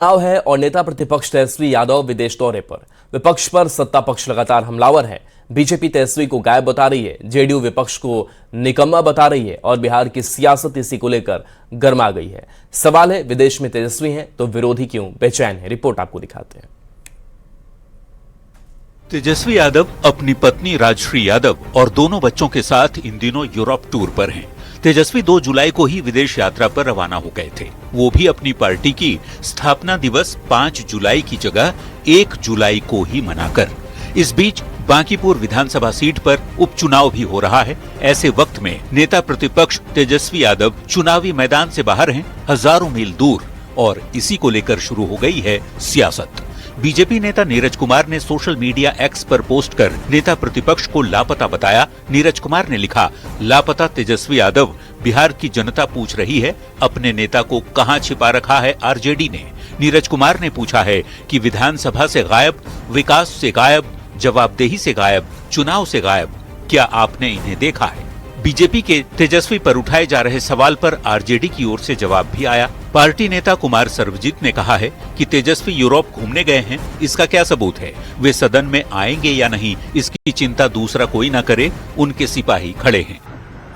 चुनाव है और नेता प्रतिपक्ष तेजस्वी यादव विदेश दौरे पर। विपक्ष पर सत्ता पक्ष लगातार हमलावर है। बीजेपी तेजस्वी को गायब बता रही है, जेडीयू विपक्ष को निकम्मा बता रही है और बिहार की सियासत इसी को लेकर गर्मा गई है। सवाल है, विदेश में तेजस्वी हैं तो विरोधी क्यों बेचैन है? रिपोर्ट आपको दिखाते हैं। तेजस्वी यादव अपनी पत्नी राजश्री यादव और दोनों बच्चों के साथ इन दिनों यूरोप टूर पर हैं। तेजस्वी 2 जुलाई को ही विदेश यात्रा पर रवाना हो गए थे, वो भी अपनी पार्टी की स्थापना दिवस 5 जुलाई की जगह 1 जुलाई को ही मनाकर। इस बीच बांकीपुर विधानसभा सीट पर उपचुनाव भी हो रहा है। ऐसे वक्त में नेता प्रतिपक्ष तेजस्वी यादव चुनावी मैदान से बाहर हैं, हजारों मील दूर, और इसी को लेकर शुरू हो गई है सियासत। बीजेपी नेता नीरज कुमार ने सोशल मीडिया एक्स पर पोस्ट कर नेता प्रतिपक्ष को लापता बताया। नीरज कुमार ने लिखा, लापता तेजस्वी यादव, बिहार की जनता पूछ रही है अपने नेता को कहां छिपा रखा है आरजेडी ने। नीरज कुमार ने पूछा है कि विधानसभा से गायब, विकास से गायब, जवाबदेही से गायब, चुनाव से गायब, क्या आपने इन्हें देखा है? बीजेपी के तेजस्वी पर उठाए जा रहे सवाल पर आरजेडी की ओर से जवाब भी आया। पार्टी नेता कुमार सर्वजीत ने कहा है कि तेजस्वी यूरोप घूमने गए हैं, इसका क्या सबूत है? वे सदन में आएंगे या नहीं, इसकी चिंता दूसरा कोई न करे, उनके सिपाही खड़े हैं।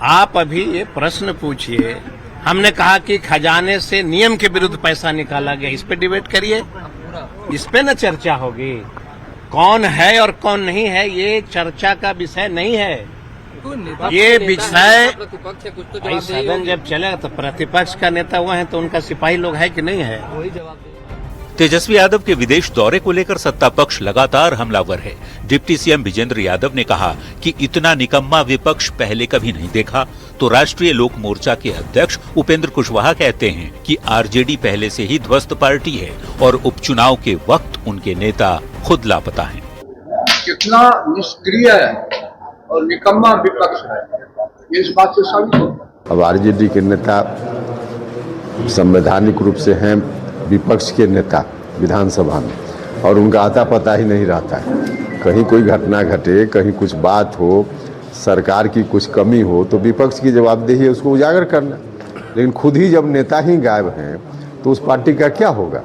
आप अभी ये प्रश्न पूछिए, हमने कहा कि खजाने से नियम के विरुद्ध पैसा निकाला गया, इस पे डिबेट करिए, इस पे न चर्चा होगी। कौन है और कौन नहीं है ये चर्चा का विषय नहीं है। ये विषय सदन जब चलेगा तो प्रतिपक्ष का नेता हुआ है तो उनका सिपाही लोग है कि नहीं है, वही जवाब देगा। तेजस्वी यादव के विदेश दौरे को लेकर सत्ता पक्ष लगातार हमलावर है। डिप्टी सीएम विजेंद्र यादव ने कहा कि इतना निकम्मा विपक्ष पहले कभी नहीं देखा, तो राष्ट्रीय लोक मोर्चा के अध्यक्ष उपेंद्र कुशवाहा कहते हैं कि आरजेडी पहले से ही ध्वस्त पार्टी है और उपचुनाव के वक्त उनके नेता खुद लापता हैं। कितना निष्क्रिय और निकम्मा विपक्ष है, ये इस बात से साबित होता है। अब आरजेडी के नेता संवैधानिक रूप से हैं विपक्ष के नेता विधानसभा में, और उनका आता पता ही नहीं रहता है। कहीं कोई घटना घटे, कहीं कुछ बात हो, सरकार की कुछ कमी हो, तो विपक्ष की जवाबदेही है उसको उजागर करना। लेकिन खुद ही जब नेता ही गायब हैं तो उस पार्टी का क्या होगा?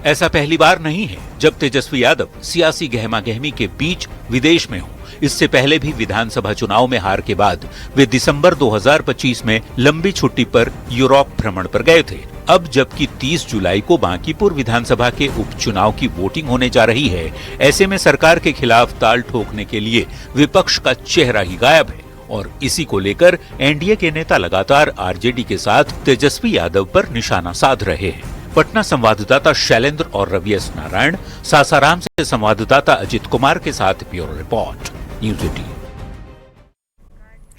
ऐसा पहली बार नहीं है जब तेजस्वी यादव सियासी गहमागहमी के बीच विदेश में हो। इससे पहले भी विधानसभा चुनाव में हार के बाद वे दिसंबर 2025 में लंबी छुट्टी पर यूरोप भ्रमण पर गए थे। अब जबकि 30 जुलाई को बांकीपुर विधानसभा के उपचुनाव की वोटिंग होने जा रही है, ऐसे में सरकार के खिलाफ ताल ठोकने के लिए विपक्ष का चेहरा ही गायब है, और इसी को लेकर एनडीए के नेता लगातार आरजेडी के साथ तेजस्वी यादव पर निशाना साध रहे हैं। पटना संवाददाता शैलेंद्र और रवि एस नारायण, सासाराम से संवाददाता अजित कुमार के साथ ब्यूरो रिपोर्ट, न्यूज़ 18।